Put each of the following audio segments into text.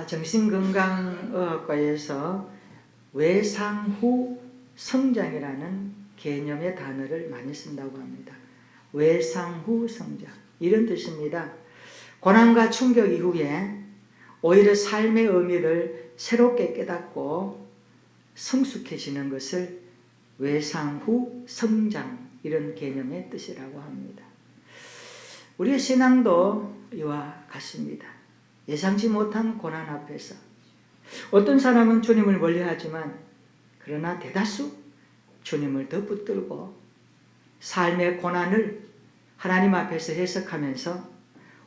정신건강의학과에서 외상후 성장이라는 개념의 단어를 많이 쓴다고 합니다. 외상후 성장, 이런 뜻입니다. 고난과 충격 이후에 오히려 삶의 의미를 새롭게 깨닫고 성숙해지는 것을 외상후 성장, 이런 개념의 뜻이라고 합니다. 우리의 신앙도 이와 같습니다. 예상치 못한 고난 앞에서 어떤 사람은 주님을 멀리하지만 그러나 대다수 주님을 더 붙들고 삶의 고난을 하나님 앞에서 해석하면서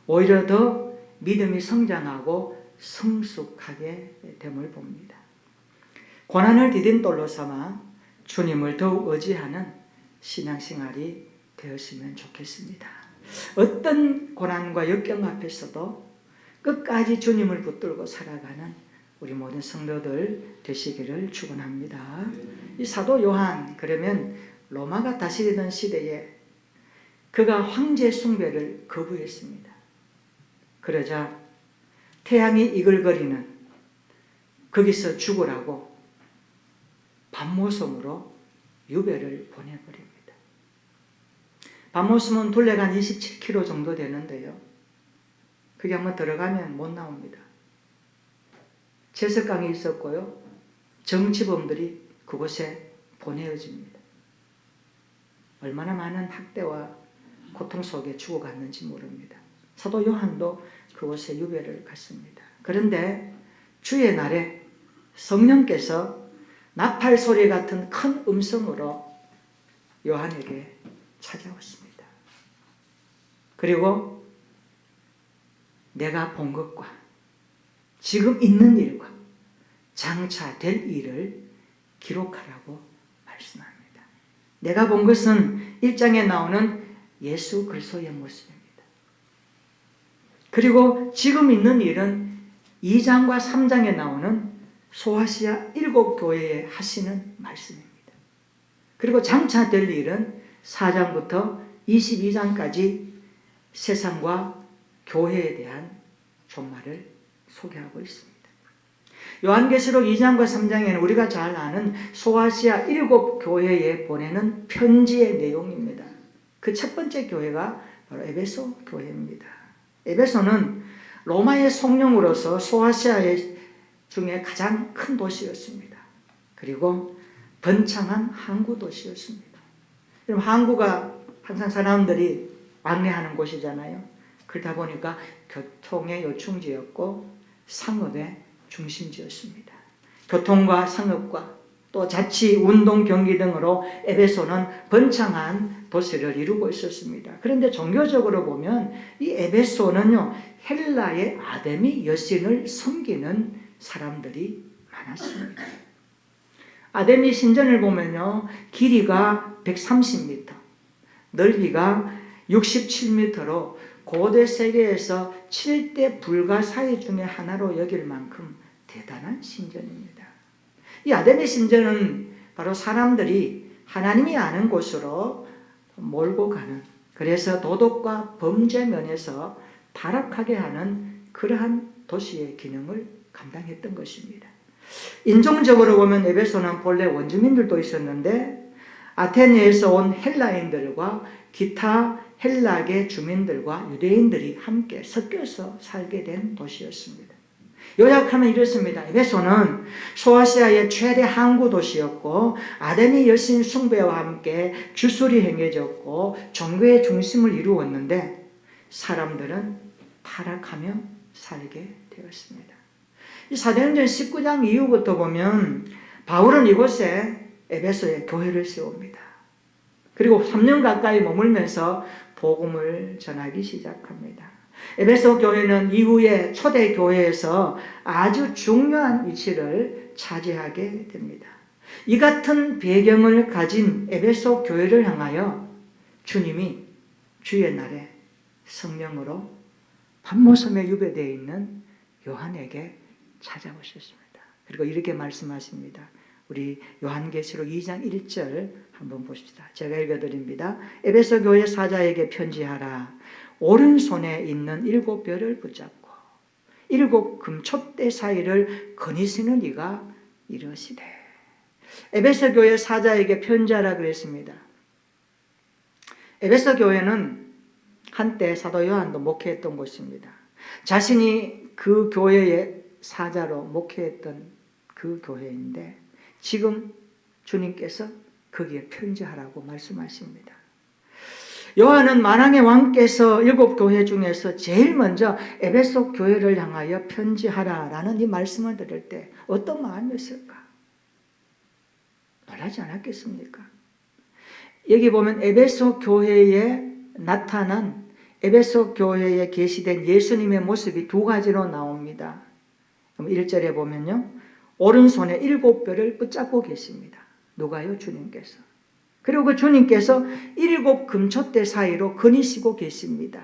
오히려 더 믿음이 성장하고 성숙하게 됨을 봅니다. 고난을 디딤돌로 삼아 주님을 더욱 의지하는 신앙생활이 되었으면 좋겠습니다. 어떤 고난과 역경 앞에서도 끝까지 주님을 붙들고 살아가는 우리 모든 성도들 되시기를 축원합니다. 이 사도 요한, 그러면 로마가 다스리던 시대에 그가 황제 숭배를 거부했습니다. 그러자 태양이 이글거리는 거기서 죽으라고 밤모섬으로 유배를 보내버립니다. 밤모섬은 둘레가 한 27km 정도 되는데요. 그게 한번 들어가면 못 나옵니다. 채석강이 있었고요. 정치범들이 그곳에 보내어집니다. 얼마나 많은 학대와 고통 속에 죽어갔는지 모릅니다. 사도 요한도 그곳에 유배를 갔습니다. 그런데 주의 날에 성령께서 나팔 소리 같은 큰 음성으로 요한에게 찾아왔습니다. 그리고 내가 본 것과 지금 있는 일과 장차 될 일을 기록하라고 말씀합니다. 내가 본 것은 1장에 나오는 예수 그리스도의 모습입니다. 그리고 지금 있는 일은 2장과 3장에 나오는 소아시아 7교회에 하시는 말씀입니다. 그리고 장차 될 일은 4장부터 22장까지 세상과 교회에 대한 종말을 소개하고 있습니다. 요한계시록 2장과 3장에는 우리가 잘 아는 소아시아 7교회에 보내는 편지의 내용입니다. 그 첫 번째 교회가 바로 에베소 교회입니다. 에베소는 로마의 송령으로서 소아시아 중에 가장 큰 도시였습니다. 그리고 번창한 항구 도시였습니다. 항구가 항상 사람들이 왕래하는 곳이잖아요. 그러다 보니까 교통의 요충지였고 상업의 중심지였습니다. 교통과 상업과 또 자치, 운동, 경기 등으로 에베소는 번창한 도시를 이루고 있었습니다. 그런데 종교적으로 보면 이 에베소는요, 헬라의 아데미 여신을 섬기는 사람들이 많았습니다. 아데미 신전을 보면요, 길이가 130m, 넓이가 67m로 고대 세계에서 7대 불가사의 중에 하나로 여길 만큼 대단한 신전입니다. 이 아데미 신전은 바로 사람들이 하나님이 아는 곳으로 몰고 가는, 그래서 도덕과 범죄 면에서 타락하게 하는 그러한 도시의 기능을 감당했던 것입니다. 인종적으로 보면 에베소는 본래 원주민들도 있었는데 아테네에서 온 헬라인들과 기타 헬라계 주민들과 유대인들이 함께 섞여서 살게 된 도시였습니다. 요약하면 이렇습니다. 에베소는 소아시아의 최대 항구 도시였고 아데미 여신 숭배와 함께 주술이 행해졌고 종교의 중심을 이루었는데 사람들은 타락하며 살게 되었습니다. 이 사도행전 19장 이후부터 보면 바울은 이곳에 에베소에 교회를 세웁니다. 그리고 3년 가까이 머물면서 복음을 전하기 시작합니다. 에베소 교회는 이후에 초대 교회에서 아주 중요한 위치를 차지하게 됩니다. 이 같은 배경을 가진 에베소 교회를 향하여 주님이 주의 날에 성령으로 밤모섬에 유배되어 있는 요한에게 찾아오셨습니다. 그리고 이렇게 말씀하십니다. 우리 요한계시록 2장 1절 한번 보십시다. 제가 읽어드립니다. 에베소 교회 사자에게 편지하라. 오른손에 있는 7별을 붙잡고 일곱 금촛대 사이를 거니시는 이가 이러시되. 에베소 교회 사자에게 편지하라 그랬습니다. 에베소 교회는 한때 사도 요한도 목회했던 곳입니다. 자신이 그 교회의 사자로 목회했던 그 교회인데 지금 주님께서 거기에 편지하라고 말씀하십니다. 요한은 만왕의 왕께서 일곱 교회 중에서 제일 먼저 에베소 교회를 향하여 편지하라라는 이 말씀을 들을 때 어떤 마음이었을까? 놀라지 않았겠습니까? 여기 보면 에베소 교회에 나타난 에베소 교회에 계시된 예수님의 모습이 두 가지로 나옵니다. 1절에 보면요, 오른손에 일곱 뼈를 붙잡고 계십니다. 누가요? 주님께서. 그리고 그 주님께서 일곱 금촛대 사이로 거니시고 계십니다.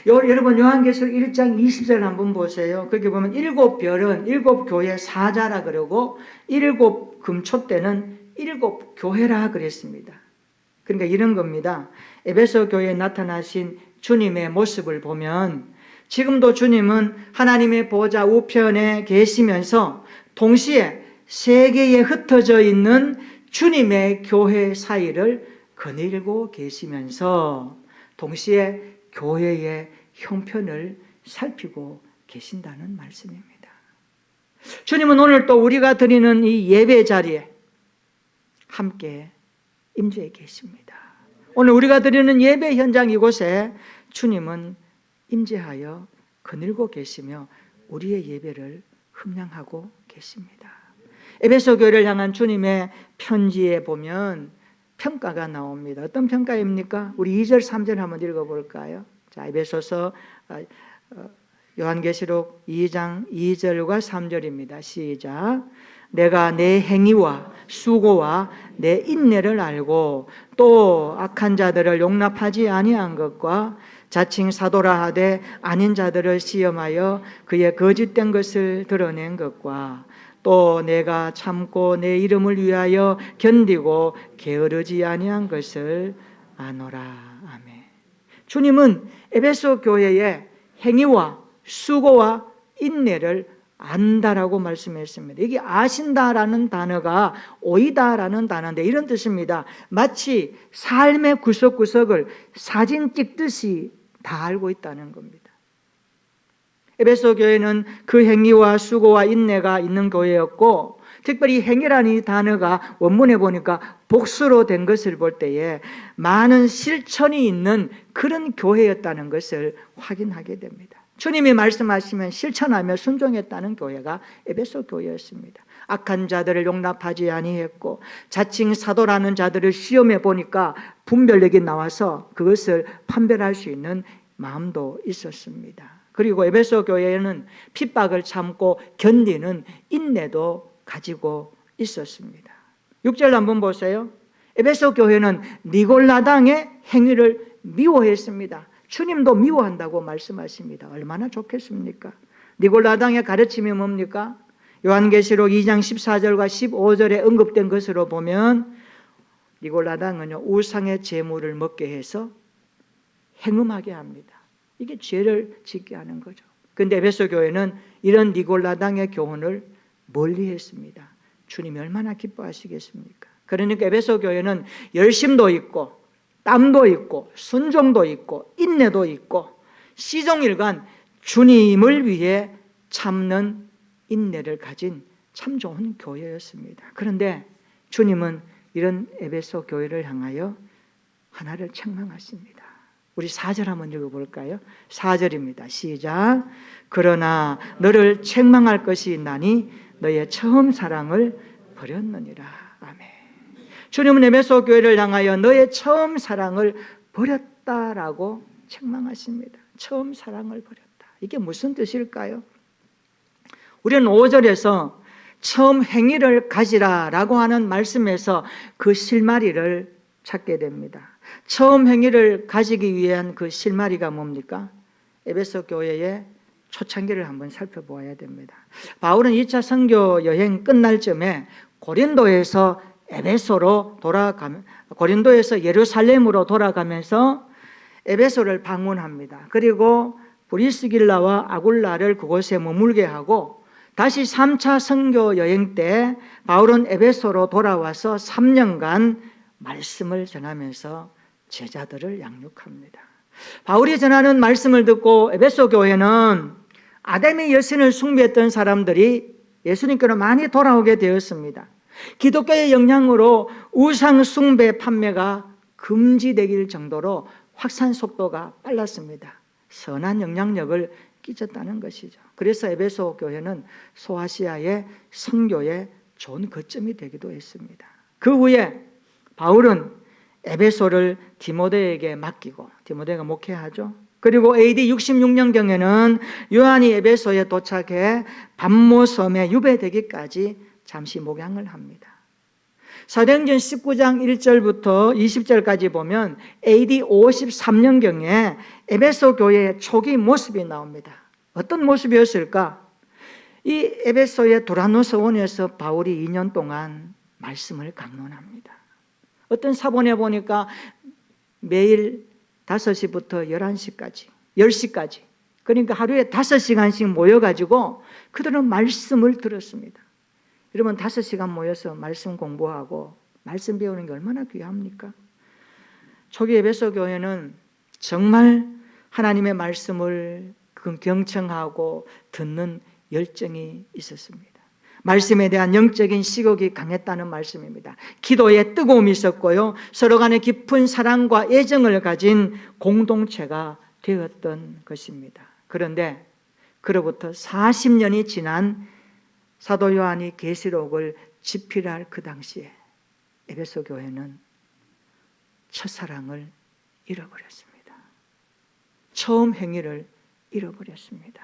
여러분 요한계시록 1장 20절 한번 보세요. 거기 보면 일곱 별은 일곱 교회 사자라 그러고 일곱 금촛대는 일곱 교회라 그랬습니다. 그러니까 이런 겁니다. 에베소 교회에 나타나신 주님의 모습을 보면 지금도 주님은 하나님의 보좌 우편에 계시면서 동시에 세계에 흩어져 있는 주님의 교회 사이를 거닐고 계시면서 동시에 교회의 형편을 살피고 계신다는 말씀입니다. 주님은 오늘 또 우리가 드리는 이 예배 자리에 함께 임재해 계십니다. 오늘 우리가 드리는 예배 현장 이곳에 주님은 임재하여 거닐고 계시며 우리의 예배를 흠양하고 계십니다. 에베소 교회를 향한 주님의 편지에 보면 평가가 나옵니다. 어떤 평가입니까? 우리 2절 3절 한번 읽어볼까요? 자, 에베소서 요한계시록 2장 2절과 3절입니다. 시작. 내가 내 행위와 수고와 내 인내를 알고 또 악한 자들을 용납하지 아니한 것과 자칭 사도라 하되 아닌 자들을 시험하여 그의 거짓된 것을 드러낸 것과 또 내가 참고 내 이름을 위하여 견디고 게으르지 아니한 것을 아노라. 아멘. 주님은 에베소 교회의 행위와 수고와 인내를 안다라고 말씀했습니다. 여기 아신다라는 단어가 오이다라는 단어인데 이런 뜻입니다. 마치 삶의 구석구석을 사진 찍듯이 다 알고 있다는 겁니다. 에베소 교회는 그 행위와 수고와 인내가 있는 교회였고 특별히 행위라는 이 단어가 원문에 보니까 복수로 된 것을 볼 때에 많은 실천이 있는 그런 교회였다는 것을 확인하게 됩니다. 주님이 말씀하시면 실천하며 순종했다는 교회가 에베소 교회였습니다. 악한 자들을 용납하지 아니했고 자칭 사도라는 자들을 시험해 보니까 분별력이 나와서 그것을 판별할 수 있는 마음도 있었습니다. 그리고 에베소 교회에는 핍박을 참고 견디는 인내도 가지고 있었습니다. 6절 한번 보세요. 에베소 교회는 니골라당의 행위를 미워했습니다. 주님도 미워한다고 말씀하십니다. 얼마나 좋겠습니까? 니골라당의 가르침이 뭡니까? 요한계시록 2장 14절과 15절에 언급된 것으로 보면 니골라당은요, 우상의 제물을 먹게 해서 행음하게 합니다. 이게 죄를 짓게 하는 거죠. 그런데 에베소 교회는 이런 니골라당의 교훈을 멀리했습니다. 주님이 얼마나 기뻐하시겠습니까? 그러니까 에베소 교회는 열심도 있고 땀도 있고 순종도 있고 인내도 있고 시종일관 주님을 위해 참는 인내를 가진 참 좋은 교회였습니다. 그런데 주님은 이런 에베소 교회를 향하여 하나를 책망하십니다. 우리 4절 한번 읽어볼까요? 4절입니다. 시작. 그러나 너를 책망할 것이 있나니 너의 처음 사랑을 버렸느니라. 아멘. 주님은 에베소 교회를 향하여 너의 처음 사랑을 버렸다라고 책망하십니다. 처음 사랑을 버렸다. 이게 무슨 뜻일까요? 우리는 5절에서 처음 행위를 가지라라고 하는 말씀에서 그 실마리를 찾게 됩니다. 처음 행위를 가지기 위한 그 실마리가 뭡니까? 에베소 교회의 초창기를 한번 살펴보아야 됩니다. 바울은 2차 선교 여행 끝날 쯤에 고린도에서 예루살렘으로 돌아가면서 에베소를 방문합니다. 그리고 브리스길라와 아굴라를 그곳에 머물게 하고 다시 3차 선교 여행 때 바울은 에베소로 돌아와서 3년간 말씀을 전하면서 제자들을 양육합니다. 바울이 전하는 말씀을 듣고 에베소 교회는 아담의 여신을 숭배했던 사람들이 예수님께로 많이 돌아오게 되었습니다. 기독교의 영향으로 우상 숭배 판매가 금지되길 정도로 확산 속도가 빨랐습니다. 선한 영향력을 끼쳤다는 것이죠. 그래서 에베소 교회는 소아시아의 선교의 좋은 거점이 되기도 했습니다. 그 후에 바울은 에베소를 디모데에게 맡기고, 디모데가 목회하죠. 그리고 AD 66년경에는 요한이 에베소에 도착해 밤모섬에 유배되기까지 잠시 목양을 합니다. 사도행전 19장 1절부터 20절까지 보면 AD 53년경에 에베소 교회의 초기 모습이 나옵니다. 어떤 모습이었을까? 이 에베소의 두라노스 원에서 바울이 2년 동안 말씀을 강론합니다. 어떤 사본에 보니까 매일 5시부터 11시까지, 10시까지, 그러니까 하루에 5시간씩 모여가지고 그들은 말씀을 들었습니다. 여러분 5시간 모여서 말씀 공부하고 말씀 배우는 게 얼마나 귀합니까? 초기 에베소 교회는 정말 하나님의 말씀을 경청하고 듣는 열정이 있었습니다. 말씀에 대한 영적인 식욕이 강했다는 말씀입니다. 기도에 뜨거움이 있었고요, 서로 간에 깊은 사랑과 애정을 가진 공동체가 되었던 것입니다. 그런데 그로부터 40년이 지난 사도 요한이 계시록을 집필할 그 당시에 에베소 교회는 첫사랑을 잃어버렸습니다. 처음 행위를 잃어버렸습니다.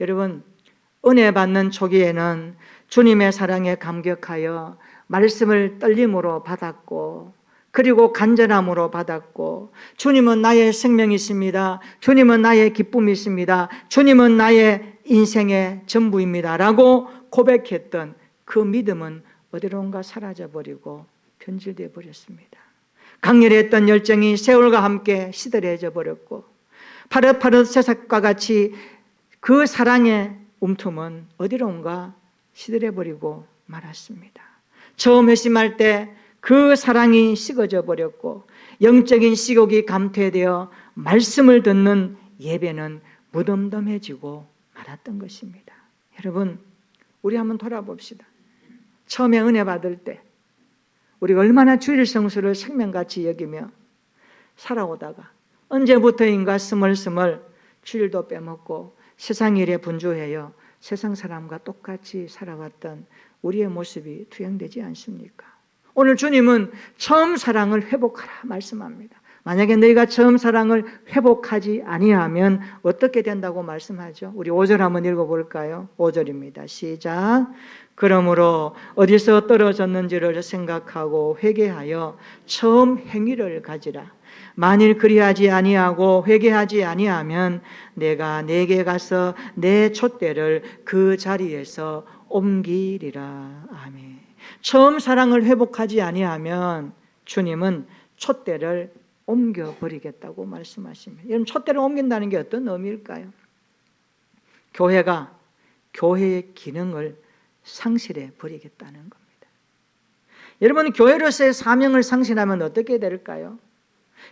여러분, 은혜 받는 초기에는 주님의 사랑에 감격하여 말씀을 떨림으로 받았고, 그리고 간절함으로 받았고, 주님은 나의 생명이십니다, 주님은 나의 기쁨이십니다, 주님은 나의 인생의 전부입니다 라고 고백했던 그 믿음은 어디론가 사라져버리고 변질되어 버렸습니다. 강렬했던 열정이 세월과 함께 시들해져 버렸고, 파릇파릇 새싹과 같이 그 사랑의 움틈은 어디론가 시들해버리고 말았습니다. 처음 회심할 때 그 사랑이 식어져 버렸고, 영적인 식욕이 감퇴되어 말씀을 듣는 예배는 무덤덤해지고 말았던 것입니다. 여러분, 우리 한번 돌아봅시다. 처음에 은혜 받을 때 우리가 얼마나 주일 성수를 생명같이 여기며 살아오다가 언제부터인가 스멀스멀 주일도 빼먹고 세상 일에 분주해요 세상 사람과 똑같이 살아왔던 우리의 모습이 투영되지 않습니까? 오늘 주님은 처음 사랑을 회복하라 말씀합니다. 만약에 너희가 처음 사랑을 회복하지 아니하면 어떻게 된다고 말씀하죠? 우리 5절 한번 읽어볼까요? 5절입니다. 시작. 그러므로 어디서 떨어졌는지를 생각하고 회개하여 처음 행위를 가지라. 만일 그리하지 아니하고 회개하지 아니하면 내가 내게 가서 내 촛대를 그 자리에서 옮기리라. 아멘. 처음 사랑을 회복하지 아니하면 주님은 촛대를 옮겨버리겠다고 말씀하십니다. 여러분, 촛대를 옮긴다는 게 어떤 의미일까요? 교회가 교회의 기능을 상실해 버리겠다는 겁니다. 여러분, 교회로서의 사명을 상실하면 어떻게 될까요?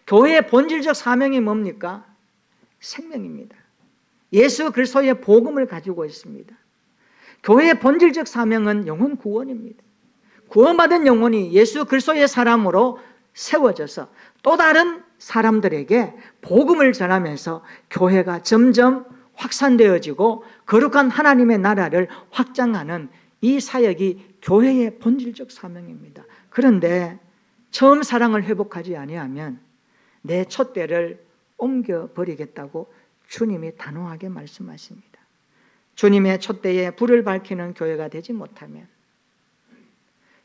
교회의 본질적 사명이 뭡니까? 생명입니다. 예수 그리스도의 복음을 가지고 있습니다. 교회의 본질적 사명은 영혼 구원입니다. 구원받은 영혼이 예수 그리스도의 사람으로 세워져서 또 다른 사람들에게 복음을 전하면서 교회가 점점 확산되어지고 거룩한 하나님의 나라를 확장하는 이 사역이 교회의 본질적 사명입니다. 그런데 처음 사랑을 회복하지 아니하면 내 촛대를 옮겨버리겠다고 주님이 단호하게 말씀하십니다. 주님의 촛대에 불을 밝히는 교회가 되지 못하면,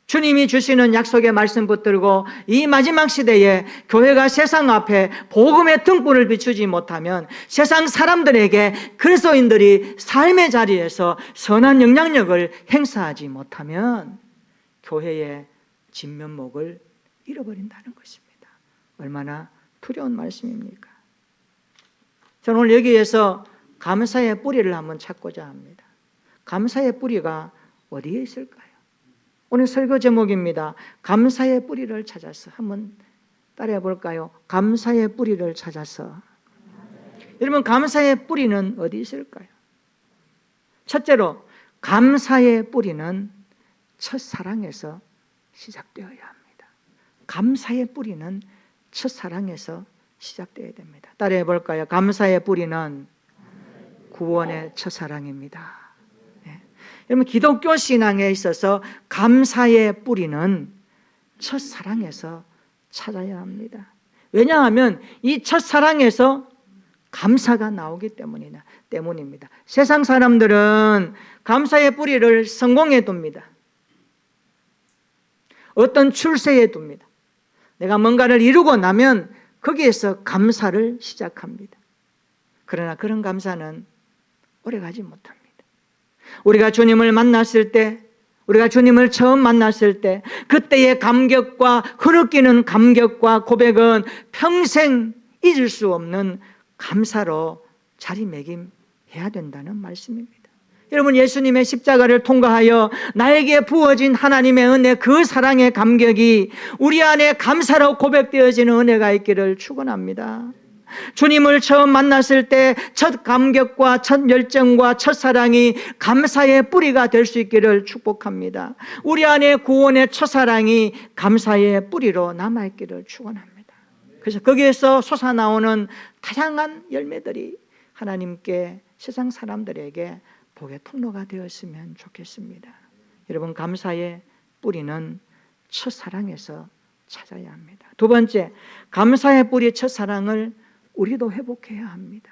주님이 주시는 약속의 말씀 붙들고 이 마지막 시대에 교회가 세상 앞에 복음의 등불을 비추지 못하면, 세상 사람들에게 그리스도인들이 삶의 자리에서 선한 영향력을 행사하지 못하면 교회의 진면목을 잃어버린다는 것입니다. 얼마나 두려운 말씀입니까? 저는 오늘 여기에서 감사의 뿌리를 한번 찾고자 합니다. 감사의 뿌리가 어디에 있을까요? 오늘 설교 제목입니다. 감사의 뿌리를 찾아서. 한번 따라해 볼까요? 감사의 뿌리를 찾아서. 여러분, 감사의 뿌리는 어디 있을까요? 첫째로, 감사의 뿌리는 첫사랑에서 시작되어야 합니다. 감사의 뿌리는 첫사랑에서 시작되어야 됩니다. 따라해 볼까요? 감사의 뿌리는 구원의 첫사랑입니다. 네. 여러분, 기독교 신앙에 있어서 감사의 뿌리는 첫사랑에서 찾아야 합니다. 왜냐하면 이 첫사랑에서 감사가 나오기 때문입니다. 세상 사람들은 감사의 뿌리를 성공에 둡니다. 어떤 출세에 둡니다. 내가 뭔가를 이루고 나면 거기에서 감사를 시작합니다. 그러나 그런 감사는 오래가지 못합니다. 우리가 주님을 만났을 때, 우리가 주님을 처음 만났을 때 그때의 감격과 흐느끼는 감격과 고백은 평생 잊을 수 없는 감사로 자리매김해야 된다는 말씀입니다. 여러분, 예수님의 십자가를 통과하여 나에게 부어진 하나님의 은혜, 그 사랑의 감격이 우리 안에 감사로 고백되어지는 은혜가 있기를 축원합니다. 주님을 처음 만났을 때 첫 감격과 첫 열정과 첫 사랑이 감사의 뿌리가 될 수 있기를 축복합니다. 우리 안에 구원의 첫사랑이 감사의 뿌리로 남아있기를 축원합니다. 그래서 거기에서 솟아나오는 다양한 열매들이 하나님께, 세상 사람들에게 복의 통로가 되었으면 좋겠습니다. 여러분, 감사의 뿌리는 첫사랑에서 찾아야 합니다. 두 번째, 감사의 뿌리 첫사랑을 우리도 회복해야 합니다.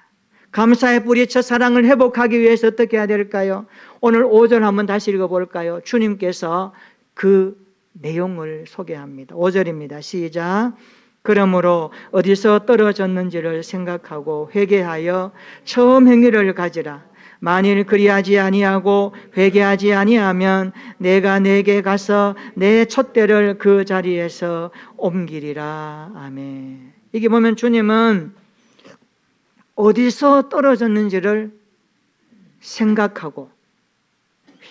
감사의 뿌리 첫사랑을 회복하기 위해서 어떻게 해야 될까요? 오늘 5절 한번 다시 읽어볼까요? 주님께서 그 내용을 소개합니다. 5절입니다. 시작. 그러므로 어디서 떨어졌는지를 생각하고 회개하여 처음 행위를 가지라. 만일 그리하지 아니하고 회개하지 아니하면 내가 내게 가서 내 촛대를 그 자리에서 옮기리라. 아멘. 이게 보면 주님은 어디서 떨어졌는지를 생각하고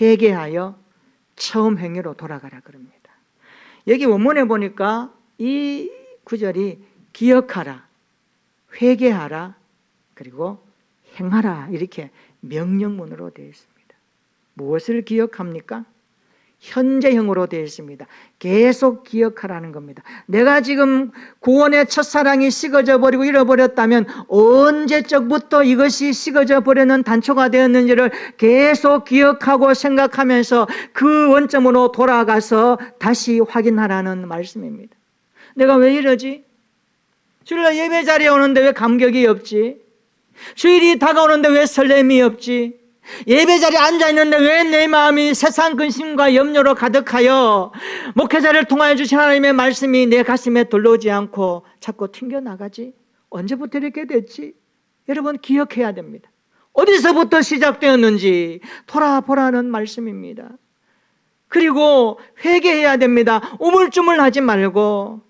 회개하여 처음 행위로 돌아가라 그럽니다. 여기 원문에 보니까 이 구절이 기억하라, 회개하라, 그리고 행하라, 이렇게 명령문으로 되어 있습니다. 무엇을 기억합니까? 현재형으로 되어 있습니다. 계속 기억하라는 겁니다. 내가 지금 구원의 첫사랑이 식어져 버리고 잃어버렸다면 언제적부터 이것이 식어져 버리는 단초가 되었는지를 계속 기억하고 생각하면서 그 원점으로 돌아가서 다시 확인하라는 말씀입니다. 내가 왜 이러지? 주일날 예배 자리에 오는데 왜 감격이 없지? 주일이 다가오는데 왜 설렘이 없지? 예배 자리에 앉아있는데 왜 내 마음이 세상 근심과 염려로 가득하여 목회자를 통하여 주신 하나님의 말씀이 내 가슴에 들러오지 않고 자꾸 튕겨나가지? 언제부터 이렇게 됐지? 여러분, 기억해야 됩니다. 어디서부터 시작되었는지 돌아보라는 말씀입니다. 그리고 회개해야 됩니다. 우물쭈물하지 말고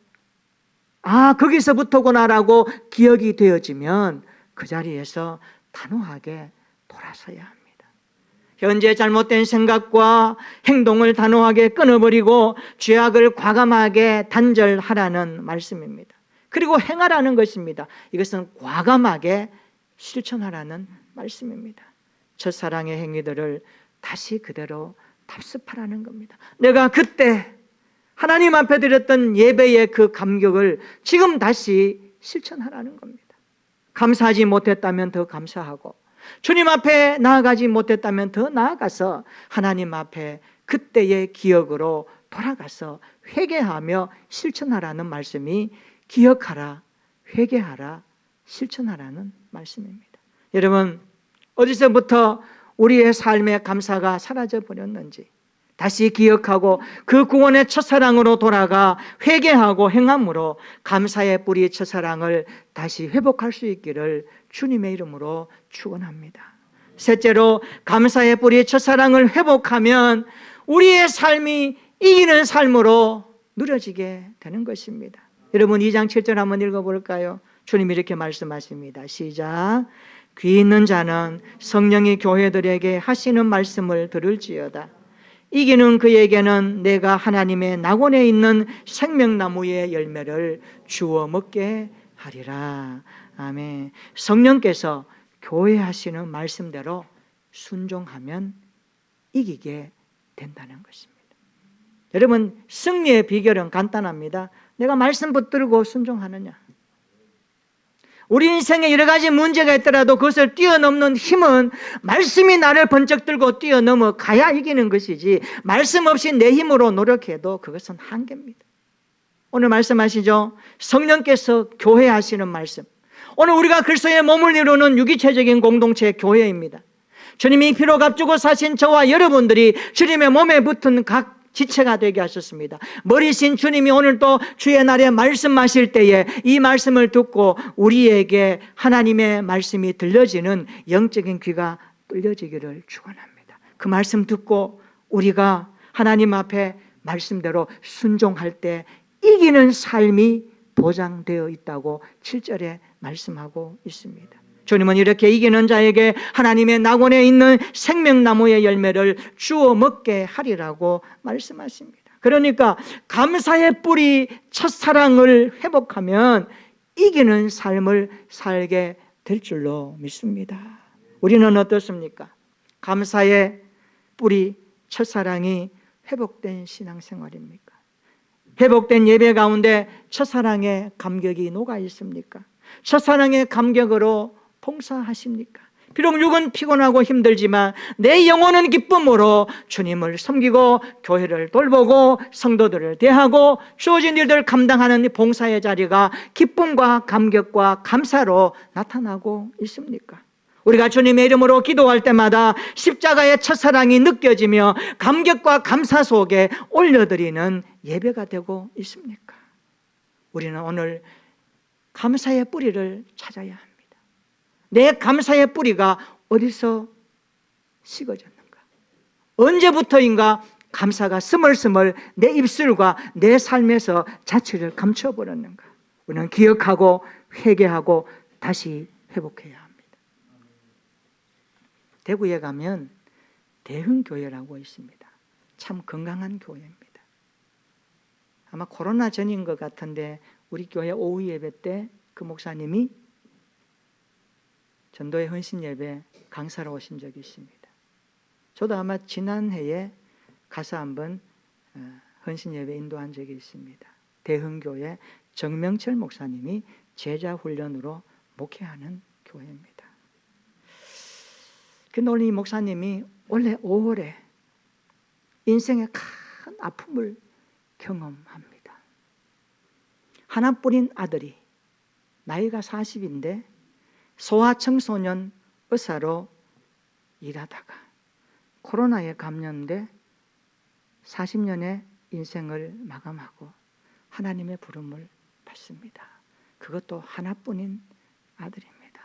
거기서부터구나라고 기억이 되어지면 그 자리에서 단호하게 돌아서야 합니다. 현재 잘못된 생각과 행동을 단호하게 끊어버리고 죄악을 과감하게 단절하라는 말씀입니다. 그리고 행하라는 것입니다. 이것은 과감하게 실천하라는 말씀입니다. 첫사랑의 행위들을 다시 그대로 답습하라는 겁니다. 내가 그때 하나님 앞에 드렸던 예배의 그 감격을 지금 다시 실천하라는 겁니다. 감사하지 못했다면 더 감사하고, 주님 앞에 나아가지 못했다면 더 나아가서 하나님 앞에 그때의 기억으로 돌아가서 회개하며 실천하라는 말씀이 기억하라, 회개하라, 실천하라는 말씀입니다. 여러분, 어디서부터 우리의 삶의 감사가 사라져 버렸는지 다시 기억하고 그 구원의 첫사랑으로 돌아가 회개하고 행함으로 감사의 뿌리 첫사랑을 다시 회복할 수 있기를 주님의 이름으로 축원합니다. 셋째로, 감사의 뿌리 첫사랑을 회복하면 우리의 삶이 이기는 삶으로 누려지게 되는 것입니다. 여러분, 2장 7절 한번 읽어볼까요? 주님이 이렇게 말씀하십니다. 시작. 귀 있는 자는 성령이 교회들에게 하시는 말씀을 들을지어다. 이기는 그에게는 내가 하나님의 낙원에 있는 생명나무의 열매를 주워 먹게 하리라. 아멘. 성령께서 교회 하시는 말씀대로 순종하면 이기게 된다는 것입니다. 여러분, 승리의 비결은 간단합니다. 내가 말씀 붙들고 순종하느냐. 우리 인생에 여러 가지 문제가 있더라도 그것을 뛰어넘는 힘은 말씀이 나를 번쩍 들고 뛰어넘어 가야 이기는 것이지, 말씀 없이 내 힘으로 노력해도 그것은 한계입니다. 오늘 말씀하시죠. 성령께서 교회 하시는 말씀. 오늘 우리가 그리스도의 몸을 이루는 유기체적인 공동체 교회입니다. 주님이 피로 값주고 사신 저와 여러분들이 주님의 몸에 붙은 각 지체가 되게 하셨습니다. 머리신 주님이 오늘 또 주의 날에 말씀하실 때에 이 말씀을 듣고 우리에게 하나님의 말씀이 들려지는 영적인 귀가 뚫려지기를 축원합니다. 그 말씀 듣고 우리가 하나님 앞에 말씀대로 순종할 때 이기는 삶이 보장되어 있다고 7절에 말씀하고 있습니다. 주님은 이렇게 이기는 자에게 하나님의 낙원에 있는 생명나무의 열매를 주워 먹게 하리라고 말씀하십니다. 그러니까 감사의 뿌리 첫사랑을 회복하면 이기는 삶을 살게 될 줄로 믿습니다. 우리는 어떻습니까? 감사의 뿌리 첫사랑이 회복된 신앙생활입니까? 회복된 예배 가운데 첫사랑의 감격이 녹아 있습니까? 첫사랑의 감격으로 봉사하십니까? 비록 육은 피곤하고 힘들지만 내 영혼은 기쁨으로 주님을 섬기고 교회를 돌보고 성도들을 대하고 주어진 일들 감당하는 봉사의 자리가 기쁨과 감격과 감사로 나타나고 있습니까? 우리가 주님의 이름으로 기도할 때마다 십자가의 첫사랑이 느껴지며 감격과 감사 속에 올려드리는 예배가 되고 있습니까? 우리는 오늘 감사의 뿌리를 찾아야 합니다. 내 감사의 뿌리가 어디서 식어졌는가? 언제부터인가 감사가 스멀스멀 내 입술과 내 삶에서 자취를 감춰버렸는가? 우리는 기억하고 회개하고 다시 회복해야 합니다. 대구에 가면 대흥교회라고 있습니다. 참 건강한 교회입니다. 아마 코로나 전인 것 같은데 우리 교회 오후 예배 때 그 목사님이 전도의 헌신 예배 강사로 오신 적이 있습니다. 저도 아마 지난해에 가서 한번 헌신 예배 인도한 적이 있습니다. 대흥교회 정명철 목사님이 제자 훈련으로 목회하는 교회입니다. 근데 오늘 이 목사님이 원래 5월에 인생의 큰 아픔을 경험합니다. 하나뿐인 아들이 나이가 40인데 소아청소년 의사로 일하다가 코로나에 감염돼 40년의 인생을 마감하고 하나님의 부름을 받습니다. 그것도 하나뿐인 아들입니다.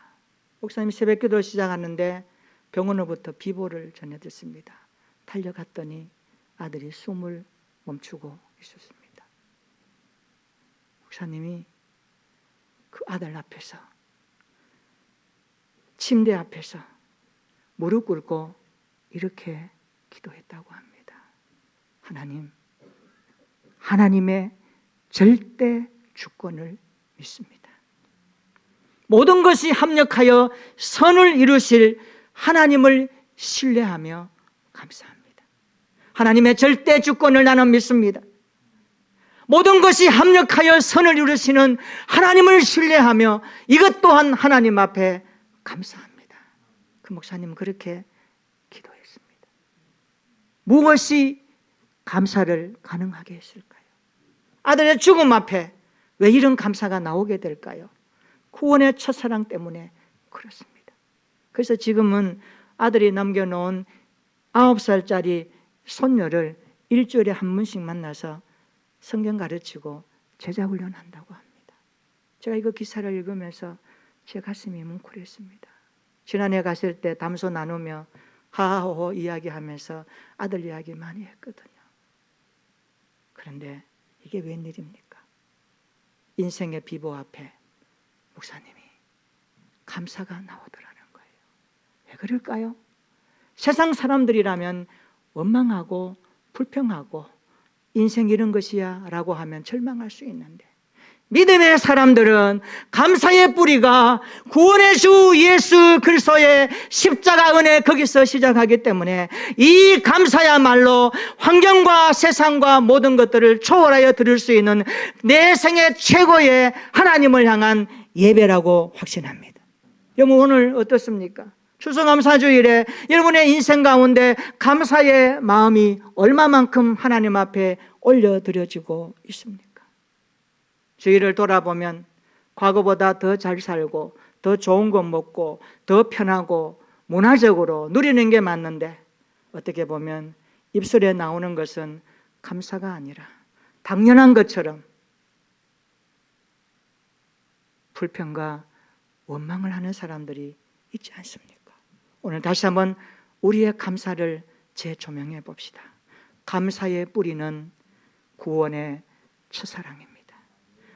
목사님이 새벽기도를 시작하는데 병원으로부터 비보를 전해 듣습니다. 달려갔더니 아들이 숨을 멈추고 있었습니다. 목사님이 그 아들 앞에서 침대 앞에서 무릎 꿇고 이렇게 기도했다고 합니다. 하나님, 하나님의 절대 주권을 믿습니다. 모든 것이 합력하여 선을 이루실 하나님을 신뢰하며 감사합니다. 하나님의 절대 주권을 나는 믿습니다. 모든 것이 합력하여 선을 이루시는 하나님을 신뢰하며 이것 또한 하나님 앞에 감사합니다. 그 목사님은 그렇게 기도했습니다. 무엇이 감사를 가능하게 했을까요? 아들의 죽음 앞에 왜 이런 감사가 나오게 될까요? 구원의 첫사랑 때문에 그렇습니다. 그래서 지금은 아들이 남겨놓은 9살짜리 손녀를 일주일에 한 번씩 만나서 성경 가르치고 제자 훈련한다고 합니다. 제가 이거 기사를 읽으면서 제 가슴이 뭉클했습니다. 지난해 갔을 때 담소 나누며 하하호호 이야기하면서 아들 이야기 많이 했거든요. 그런데 이게 웬일입니까? 인생의 비보 앞에 목사님이 감사가 나오더라는 거예요. 왜 그럴까요? 세상 사람들이라면 원망하고 불평하고 인생 이런 것이야 라고 하면 절망할 수 있는데, 믿음의 사람들은 감사의 뿌리가 구원의 주 예수 그리스도의 십자가 은혜, 거기서 시작하기 때문에 이 감사야말로 환경과 세상과 모든 것들을 초월하여 드릴 수 있는 내 생애 최고의 하나님을 향한 예배라고 확신합니다. 여러분, 오늘 어떻습니까? 추수감사주일에 여러분의 인생 가운데 감사의 마음이 얼마만큼 하나님 앞에 올려드려지고 있습니까? 주위를 돌아보면 과거보다 더 잘 살고 더 좋은 것 먹고 더 편하고 문화적으로 누리는 게 맞는데, 어떻게 보면 입술에 나오는 것은 감사가 아니라 당연한 것처럼 불평과 원망을 하는 사람들이 있지 않습니까? 오늘 다시 한번 우리의 감사를 재조명해 봅시다. 감사의 뿌리는 구원의 첫사랑입니다.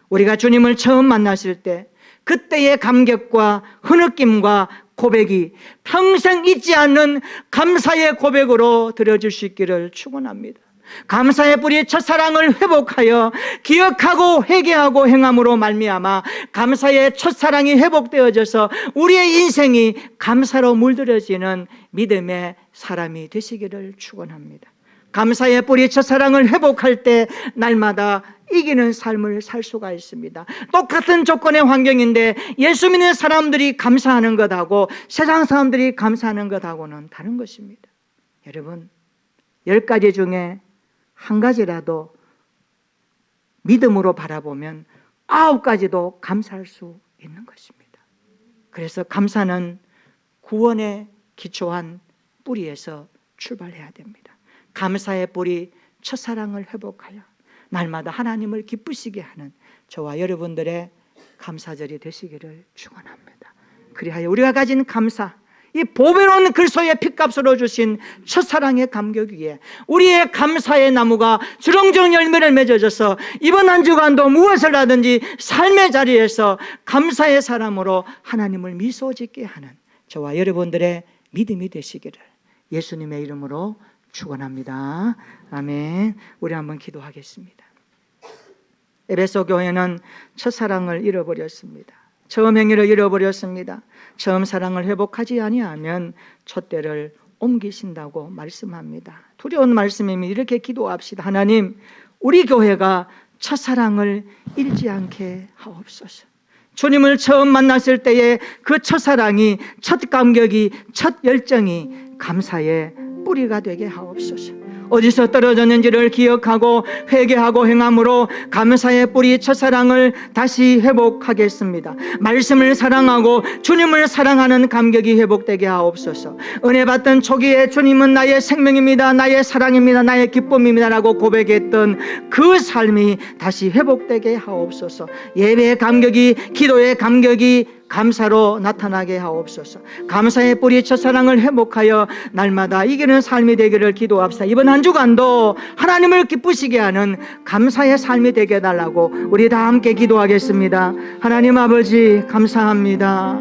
우리가 주님을 처음 만났을 때 그때의 감격과 흐느낌과 고백이 평생 잊지 않는 감사의 고백으로 드려질 수 있기를 축원합니다. 감사의 뿌리 첫사랑을 회복하여 기억하고 회개하고 행함으로 말미암아 감사의 첫사랑이 회복되어져서 우리의 인생이 감사로 물들여지는 믿음의 사람이 되시기를 축원합니다. 감사의 뿌리 첫사랑을 회복할 때 날마다 이기는 삶을 살 수가 있습니다. 똑같은 조건의 환경인데 예수 믿는 사람들이 감사하는 것하고 세상 사람들이 감사하는 것하고는 다른 것입니다. 여러분, 10가지 중에 한 가지라도 믿음으로 바라보면 9가지도 감사할 수 있는 것입니다. 그래서 감사는 구원에 기초한 뿌리에서 출발해야 됩니다. 감사의 뿌리 첫사랑을 회복하여 날마다 하나님을 기쁘시게 하는 저와 여러분들의 감사절이 되시기를 축원합니다. 그리하여 우리가 가진 감사, 이 보배로운 그리스도의 핏값으로 주신 첫사랑의 감격 위에 우리의 감사의 나무가 주렁주렁 열매를 맺어줘서 이번 한 주간도 무엇을 하든지 삶의 자리에서 감사의 사람으로 하나님을 미소 짓게 하는 저와 여러분들의 믿음이 되시기를 예수님의 이름으로 축원합니다. 아멘. 우리 한번 기도하겠습니다. 에베소 교회는 첫사랑을 잃어버렸습니다. 처음 행위를 잃어버렸습니다. 처음 사랑을 회복하지 아니하면 촛대를 옮기신다고 말씀합니다. 두려운 말씀이니 이렇게 기도합시다. 하나님, 우리 교회가 첫사랑을 잃지 않게 하옵소서. 주님을 처음 만났을 때의 그 첫사랑이, 첫 감격이, 첫 열정이 감사의 뿌리가 되게 하옵소서. 어디서 떨어졌는지를 기억하고 회개하고 행함으로 감사의 뿌리 첫사랑을 다시 회복하겠습니다. 말씀을 사랑하고 주님을 사랑하는 감격이 회복되게 하옵소서. 은혜 받던 초기에 주님은 나의 생명입니다, 나의 사랑입니다, 나의 기쁨입니다 라고 고백했던 그 삶이 다시 회복되게 하옵소서. 예배의 감격이, 기도의 감격이 감사로 나타나게 하옵소서. 감사의 뿌리 첫사랑을 회복하여 날마다 이기는 삶이 되기를 기도합시다. 이번 한 주간도 하나님을 기쁘시게 하는 감사의 삶이 되게 해달라고 우리 다 함께 기도하겠습니다. 하나님 아버지, 감사합니다.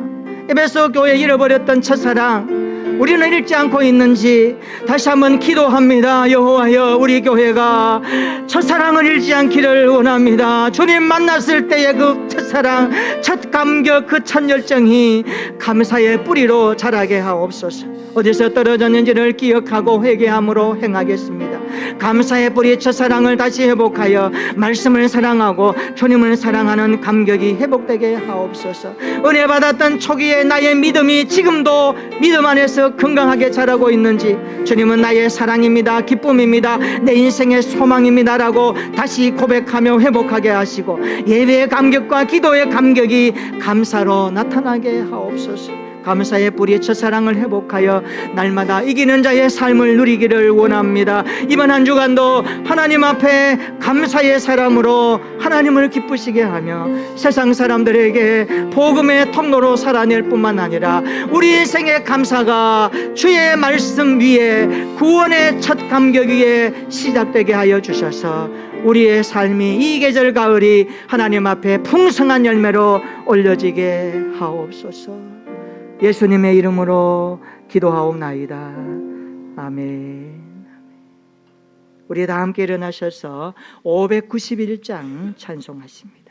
에베소 교회 잃어버렸던 첫사랑 우리는 잃지 않고 있는지 다시 한번 기도합니다. 여호와여, 우리 교회가 첫사랑을 잃지 않기를 원합니다. 주님 만났을 때의 그 첫사랑, 첫 감격, 그 첫 열정이 감사의 뿌리로 자라게 하옵소서. 어디서 떨어졌는지를 기억하고 회개함으로 행하겠습니다. 감사의 뿌리 첫사랑을 다시 회복하여 말씀을 사랑하고 주님을 사랑하는 감격이 회복되게 하옵소서. 은혜 받았던 초기에 나의 믿음이 지금도 믿음 안에서 건강하게 자라고 있는지, 주님은 나의 사랑입니다, 기쁨입니다, 내 인생의 소망입니다 라고 다시 고백하며 회복하게 하시고 예배의 감격과 기도의 감격이 감사로 나타나게 하옵소서. 감사의 뿌리 첫사랑을 회복하여 날마다 이기는 자의 삶을 누리기를 원합니다. 이번 한 주간도 하나님 앞에 감사의 사람으로 하나님을 기쁘시게 하며 세상 사람들에게 복음의 통로로 살아낼 뿐만 아니라 우리 인생의 감사가 주의 말씀 위에 구원의 첫 감격 위에 시작되게 하여 주셔서 우리의 삶이 이 계절 가을이 하나님 앞에 풍성한 열매로 올려지게 하옵소서. 예수님의 이름으로 기도하옵나이다. 아멘. 우리 다 함께 일어나셔서 591장 찬송하십니다.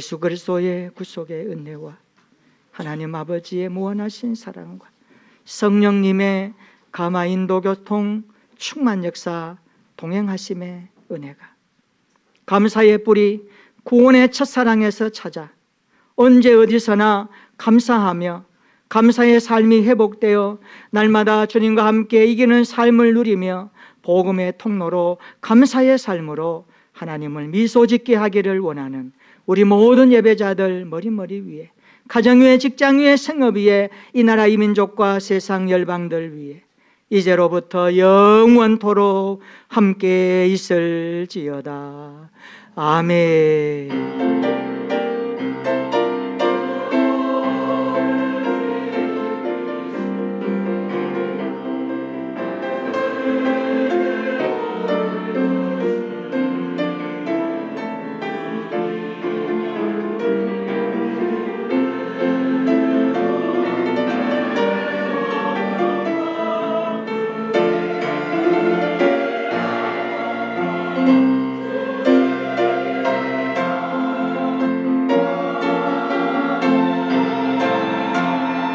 예수 그리스도의 구속의 은혜와 하나님 아버지의 무한하신 사랑과 성령님의 감화 인도 교통 충만 역사 동행하심의 은혜가 감사의 뿌리 구원의 첫사랑에서 찾아 언제 어디서나 감사하며 감사의 삶이 회복되어 날마다 주님과 함께 이기는 삶을 누리며 복음의 통로로 감사의 삶으로 하나님을 미소짓게 하기를 원하는 우리 모든 예배자들 머리 위에 가정 위에 직장 위에 생업 위에 이 나라 이 민족과 세상 열방들 위에 이제로부터 영원토록 함께 있을지어다. 아멘.